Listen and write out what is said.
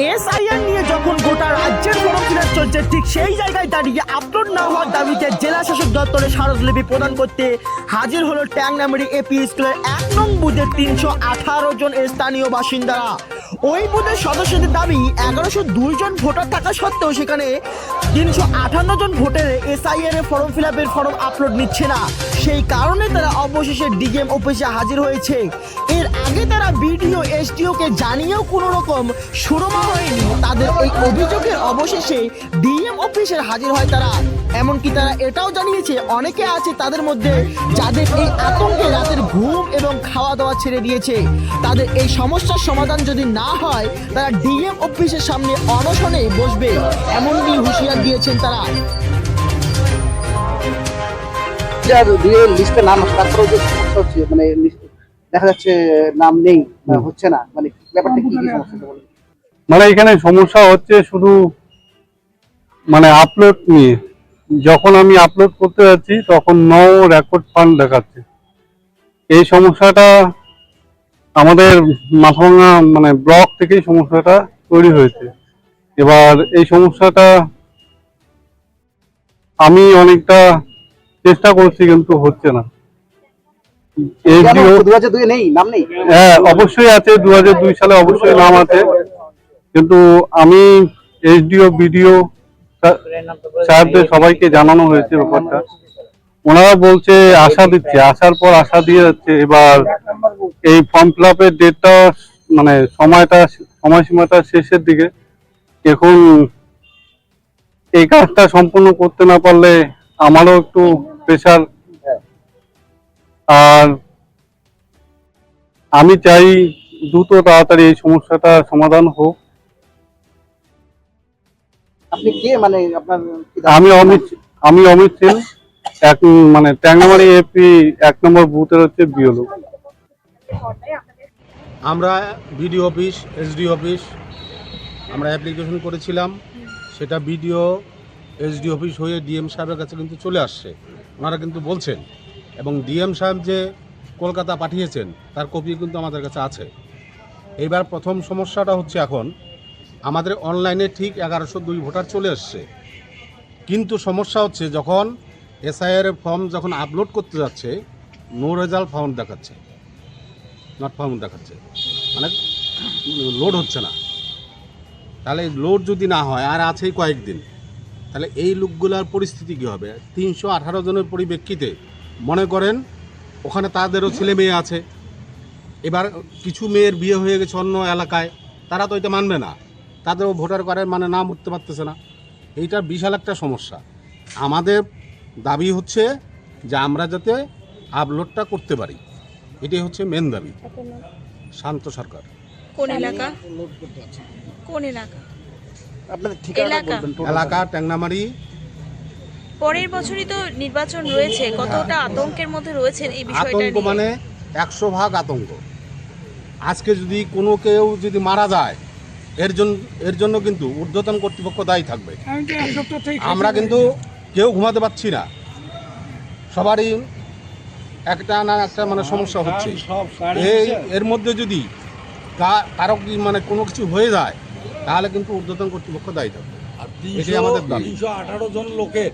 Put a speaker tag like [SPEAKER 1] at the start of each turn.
[SPEAKER 1] SIR নিয়ে যখন গোটা রাজ্যের ফর্ম ফিল আপ চলছে, ঠিক সেই জায়গায় দাঁড়িয়ে আপলোড না হওয়ার দাবিতে জেলা শাসক দপ্তরে স্মারকলিপি প্রদান করতে হাজির হলো ট্যাংরামারি এপি স্কুলের 1 নং বুথের 318 জন স্থানীয় বাসিন্দারা। ওই বুথের সদস্যদের দাবি 1102 জন ভোটার থাকা সত্ত্বেও সেখানে 358 জন ভোটারের এসআইআর এর ফর্ম ফিল আপের ফর্ম আপলোড নিচ্ছে না। সেই কারণে তারা অবশেষে ডিএম অফিসে হাজির হয়েছে। এর আগে তারা বিডিও এসডিও কে জানিয়েও কোনো রকম সুরমা হয়নি। তাদের এই অভিযোগের অবশেষে ডিএম অফিসে হাজির হয় তারা। এমনকি তারা এটাও জানিয়েছে অনেকে আছে তাদের মধ্যে যাদের এই আতঙ্কে রাতের ঘুম এবং খাওয়া দাওয়া ছেড়ে দিয়েছে। তাদের এই সমস্যার সমাধান যদি না হয় তারা ডিএম অফিসের সামনে অনশনে বসবে, এমনকি হুঁশিয়ার দিয়েছেন তারা।
[SPEAKER 2] লিস্টে নাম তারপরে যে সমস্যা হচ্ছে, মানে দেখা যাচ্ছে নাম নেই, হচ্ছে না, মানে ব্যাপারটা কি সমস্যা বলুন?
[SPEAKER 3] মানে এখানে সমস্যা হচ্ছে শুধু মানে আপলোড নিয়ে। যখন আমি আপলোড করতে যাচ্ছি তখন নো রেকর্ড ফান্ড দেখাচ্ছে। এই সমস্যাটা আমাদের মাথাভাঙা মানে ব্লক থেকেই সমস্যাটা তৈরি হয়েছে। এবার এই সমস্যাটা আমি অনেকটা চেষ্টা করছি কিন্তু হচ্ছে না। হ্যাঁ, অবশ্যই আছে, 2002 সালে অবশ্যই নাম আছে, কিন্তু আমি এসডিও বিডিও স্যারদের সবাইকে জানানো হয়েছে ব্যাপারটা। ওনারা বলছে আশা দিচ্ছে, আসার পর আশা দিয়ে যাচ্ছে। এবার এই ফর্ম ফিল আপের ডেটটা মানে সময়সীমাটা শেষের দিকে। এখন এই কাজটা সম্পূর্ণ করতে না পারলে আমারও একটু প্রেশার। আর আমি চাই দ্রুত তাড়াতাড়ি এই সমস্যাটা সমাধান হোক।
[SPEAKER 2] আপনি কে, মানে আপনার?
[SPEAKER 3] আমি অমিত সিং, মানে ট্যাংরামারি এপি 1 নম্বর বুথের হচ্ছে বিওলো।
[SPEAKER 4] আমরা বিডিও অফিস, এসডি অফিস আমরা অ্যাপ্লিকেশন করেছিলাম। সেটা বিডিও এসডি অফিস হয়ে ডিএম সাহেবের কাছে কিন্তু চলে আসছে, ওনারা কিন্তু বলছেন। এবং ডিএম সাহেব যে কলকাতা পাঠিয়েছেন তার কপি কিন্তু আমাদের কাছে আছে। এইবার প্রথম সমস্যাটা হচ্ছে এখন আমাদের অনলাইনে ঠিক 1102 ভোটার চলে আসছে, কিন্তু সমস্যা হচ্ছে যখন এসআইআর ফর্ম যখন আপলোড করতে যাচ্ছে নো রেজাল্ট ফাউন্ড দেখাচ্ছে, নট ফাউন্ড দেখাচ্ছে, মানে লোড হচ্ছে না। তাহলে লোড যদি না হয় আর আছেই কয়েকদিন, তাহলে এই লোকগুলার পরিস্থিতি কী হবে? 318 জনের পরিপ্রেক্ষিতে মনে করেন ওখানে তাদেরও ছেলে মেয়ে আছে। এবার কিছু মেয়ের বিয়ে হয়ে গেছে অন্য এলাকায়, তারা তো এটা মানবে না, তাদেরও ভোটার কার্ডের মানে নাম উঠতে পারতেছে না। এইটা বিশাল একটা সমস্যা। আমাদের দাবি হচ্ছে যে আমরা যাতে আপলোডটা করতে পারি, এটাই হচ্ছে মেন দাবি। শান্ত সরকার।
[SPEAKER 5] কোন এলাকা? কোন এলাকা?
[SPEAKER 2] আপনাদের ঠিকানা বলবেন?
[SPEAKER 4] এলাকা ট্যাংরামারি।
[SPEAKER 5] পরের বছরই তো নির্বাচন রয়েছে, কতটা আতঙ্কের মধ্যে রয়েছেন এই বিষয়টা
[SPEAKER 4] আতঙ্ক
[SPEAKER 5] নিয়ে?
[SPEAKER 4] মানে 100% আতঙ্ক। আজকে যদি কোনো কেউ যদি মারা যায় এর জন্য কিন্তু ঊর্ধ্বতন কর্তৃপক্ষ দায়ী থাকবে। আমরা কিন্তু কেউ ঘুমাতে পারছি না, সবারই একটা না একটা মানে সমস্যা হচ্ছে। এর মধ্যে যদি কারো কি মানে কোনো কিছু হয়ে যায় তাহলে কিন্তু ঊর্ধ্বতন কর্তৃপক্ষ দায়ী থাকবে। এটাই আমাদের দাবি।
[SPEAKER 6] 318 জন লোকের